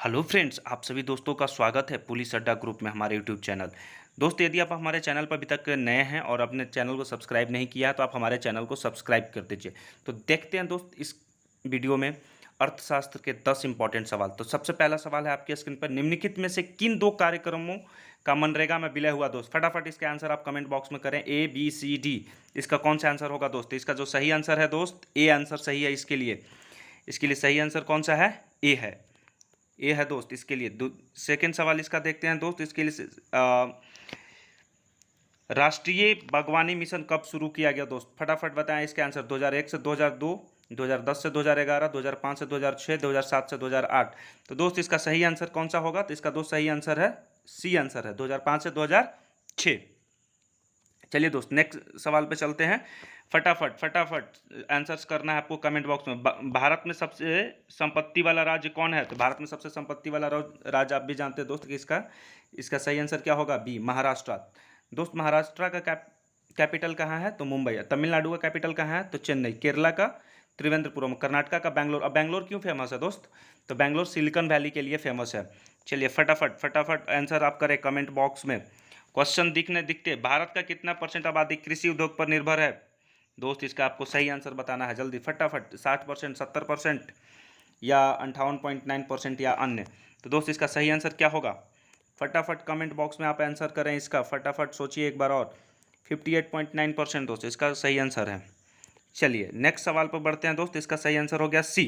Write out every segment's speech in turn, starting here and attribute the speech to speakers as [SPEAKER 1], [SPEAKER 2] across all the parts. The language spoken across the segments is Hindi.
[SPEAKER 1] हेलो फ्रेंड्स, आप सभी दोस्तों का स्वागत है पुलिस अड्डा ग्रुप में हमारे यूट्यूब चैनल। दोस्त, यदि आप हमारे चैनल पर अभी तक नए हैं और अपने चैनल को सब्सक्राइब नहीं किया है तो आप हमारे चैनल को सब्सक्राइब कर दीजिए। तो देखते हैं दोस्त इस वीडियो में अर्थशास्त्र के 10 इंपॉर्टेंट सवाल। तो सबसे पहला सवाल है आपके स्क्रीन पर, निम्नलिखित में से किन दो कार्यक्रमों का मनरेगा में विलय हुआ? दोस्त फटाफट इसका आंसर आप कमेंट बॉक्स में करें, ए बी सी डी। इसका कौन सा आंसर होगा दोस्त? इसका जो सही आंसर है दोस्त, ए आंसर सही है। इसके लिए सही आंसर कौन सा है? ए है। ये है दोस्त इसके लिए। सेकेंड सवाल इसका देखते हैं दोस्त। इसके लिए राष्ट्रीय बागवानी मिशन कब शुरू किया गया? दोस्त फटाफट बताएं इसके आंसर। 2001 से 2002, 2010 से 2011, 2005 से 2006, 2007 से 2008। तो दोस्त इसका सही आंसर कौन सा होगा? तो इसका दोस्त सही आंसर है सी आंसर है, 2005 से 2006। चलिए दोस्त नेक्स्ट सवाल पे चलते हैं। फटाफट फटाफट आंसर्स करना है आपको कमेंट बॉक्स में। भारत में सबसे संपत्ति वाला राज्य कौन है? तो भारत में सबसे संपत्ति वाला राज्य आप भी जानते हैं दोस्त कि इसका सही आंसर क्या होगा? बी, महाराष्ट्र। दोस्त महाराष्ट्र का कैपिटल कहाँ है? तो मुंबई है। तमिलनाडु का कैपिटल कहाँ है? तो चेन्नई। केरला का त्रिवेंद्रपुरम। कर्नाटका का बैंगलोर। अब बैंगलोर क्यों फेमस है दोस्त? तो बैंगलोर सिलिकॉन वैली के लिए फेमस है। चलिए फटाफट फटाफट आंसर आप करें कमेंट बॉक्स में। क्वेश्चन दिखते भारत का कितना परसेंट आबादी कृषि उद्योग पर निर्भर है? दोस्त इसका आपको सही आंसर बताना है जल्दी फटाफट। 60%, 70% या 58.9% या अन्य? तो दोस्त इसका सही आंसर क्या होगा? फटाफट कमेंट बॉक्स में आप आंसर करें इसका। फटाफट सोचिए एक बार और। 58.9% दोस्त इसका सही आंसर है। चलिए नेक्स्ट सवाल पर बढ़ते हैं दोस्त। इसका सही आंसर हो गया सी।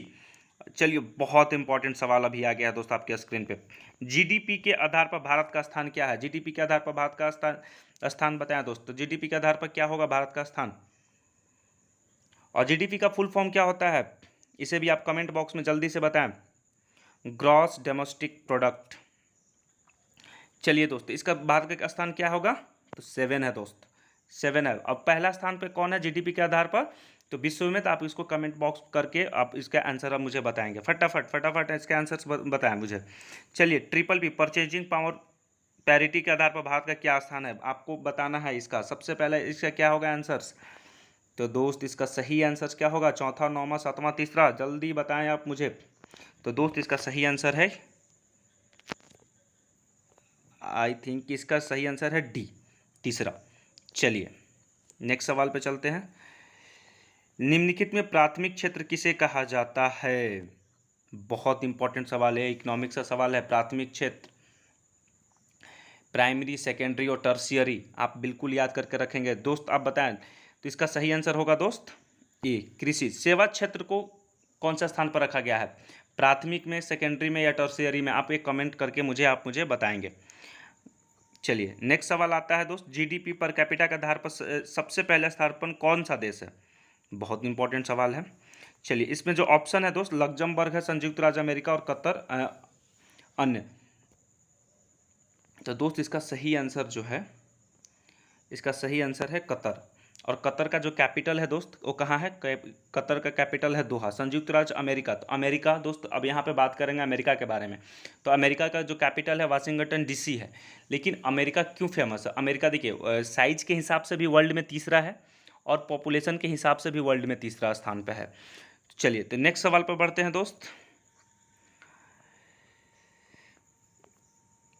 [SPEAKER 1] चलिए बहुत इंपॉर्टेंट सवाल अभी आ गया है दोस्त आपके स्क्रीन पे। जीडीपी के आधार पर भारत का स्थान क्या है? जीडीपी के आधार पर भारत का स्थान बताएं दोस्त। तो जीडीपी के आधार पर क्या होगा भारत का स्थान? और जीडीपी का फुल फॉर्म क्या होता है? इसे भी आप कमेंट बॉक्स में जल्दी से बताएं। Gross domestic product. चलिए दोस्त इसका भारत का स्थान क्या होगा? तो 7 है दोस्त, 7 है। अब पहला स्थान पे कौन है जीडीपी के आधार पर? तो विश्व में। तो आप इसको कमेंट बॉक्स करके आप इसका आंसर अब मुझे बताएंगे। फटाफट फटाफट इसके आंसर्स बताएं मुझे। चलिए triple P, purchasing power parity के आधार पर भारत का क्या स्थान है? आपको बताना है इसका। सबसे पहले इसका क्या होगा आंसर्स? तो दोस्त इसका सही आंसर क्या होगा? चौथा, नौवां, सातवां, तीसरा? जल्दी बताएं आप मुझे। तो दोस्त इसका सही आंसर है, आई थिंक इसका सही आंसर है डी, तीसरा। चलिए नेक्स्ट सवाल पे चलते हैं। निम्नलिखित में प्राथमिक क्षेत्र किसे कहा जाता है? बहुत इंपॉर्टेंट सवाल है, इकोनॉमिक्स का सवाल है। प्राथमिक क्षेत्र, प्राइमरी, सेकेंडरी और टर्शियरी आप बिल्कुल याद करके रखेंगे दोस्त। आप बताएं तो इसका सही आंसर होगा दोस्त ए, कृषि। सेवा क्षेत्र को कौन सा स्थान पर रखा गया है? प्राथमिक में, सेकेंडरी में या टर्शियरी में? आप एक कमेंट करके मुझे बताएंगे। चलिए नेक्स्ट सवाल आता है दोस्त। जीडीपी पर कैपिटा के आधार पर सबसे पहले स्थान पर कौन सा देश है? बहुत इंपॉर्टेंट सवाल है। चलिए इसमें जो ऑप्शन है दोस्त, लग्जमबर्ग है, संयुक्त राज्य अमेरिका और कतर, अन्य। तो दोस्त इसका सही आंसर जो है, इसका सही आंसर है कतर। और कतर का जो कैपिटल है दोस्त वो कहाँ है? कतर का कैपिटल है दोहा। संयुक्त राज्य अमेरिका, तो अमेरिका दोस्त अब यहाँ पे बात करेंगे अमेरिका के बारे में। तो अमेरिका का जो कैपिटल है वाशिंगटन डीसी है। लेकिन अमेरिका क्यों फेमस है? अमेरिका देखिए साइज के हिसाब से भी वर्ल्ड में तीसरा है और पॉपुलेशन के हिसाब से भी वर्ल्ड में तीसरा स्थान पर है। चलिए तो नेक्स्ट सवाल पर बढ़ते हैं दोस्त।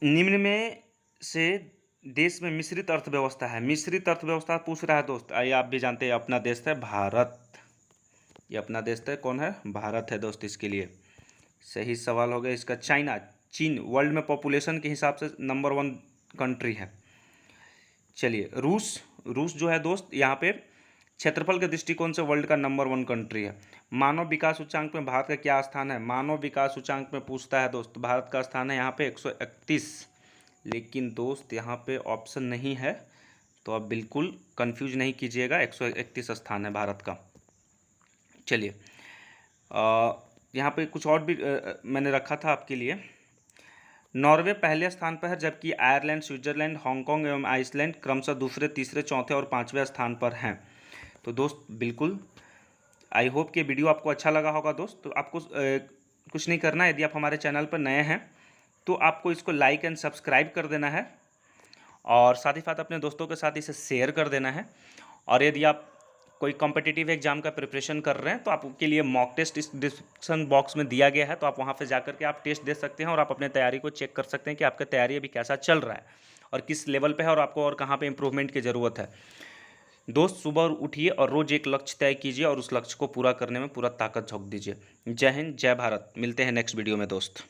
[SPEAKER 1] निम्न में से देश में मिश्रित अर्थव्यवस्था है। मिश्रित अर्थव्यवस्था पूछ रहा है दोस्त। आइए आप भी जानते हैं अपना देश है भारत। ये अपना देश है, कौन है? भारत है दोस्त। इसके लिए सही सवाल हो गया इसका चाइना। चीन वर्ल्ड में पॉपुलेशन के हिसाब से नंबर 1 कंट्री है। चलिए रूस, रूस जो है दोस्त यहाँ पे क्षेत्रफल के दृष्टिकोण से वर्ल्ड का नंबर 1 कंट्री है। मानव विकास सूचांक में भारत का क्या स्थान है? मानव विकास सूचांक में पूछता है दोस्त। भारत का स्थान है यहाँ पे 131। लेकिन दोस्त यहाँ पे ऑप्शन नहीं है, तो आप बिल्कुल कंफ्यूज नहीं कीजिएगा। 131 स्थान है भारत का। चलिए यहाँ पे कुछ और भी मैंने रखा था आपके लिए। नॉर्वे पहले स्थान पर है, जबकि आयरलैंड, स्विट्जरलैंड, हांगकांग एवं आइसलैंड क्रमशः दूसरे, तीसरे, चौथे और 5वें स्थान पर हैं। तो दोस्त बिल्कुल आई होप कि वीडियो आपको अच्छा लगा होगा दोस्त। तो आपको कुछ नहीं करना है। यदि आप हमारे चैनल पर नए हैं तो आपको इसको लाइक एंड सब्सक्राइब कर देना है और साथ ही साथ अपने दोस्तों के साथ इसे शेयर कर देना है। और यदि आप कोई कॉम्पिटिटिव एग्जाम का प्रिपरेशन कर रहे हैं तो आपके लिए मॉक टेस्ट इस डिस्क्रिप्शन बॉक्स में दिया गया है, तो आप वहाँ पे जाकर के आप टेस्ट दे सकते हैं और आप अपने तैयारी को चेक कर सकते हैं कि आपका तैयारी अभी कैसा चल रहा है और किस लेवल पे है और आपको और कहाँ पे इम्प्रूवमेंट की ज़रूरत है। दोस्त सुबह उठिए और रोज़ एक लक्ष्य तय कीजिए और उस लक्ष्य को पूरा करने में पूरा ताकत झोंक दीजिए। जय हिंद, जय भारत। मिलते हैं नेक्स्ट वीडियो में दोस्त।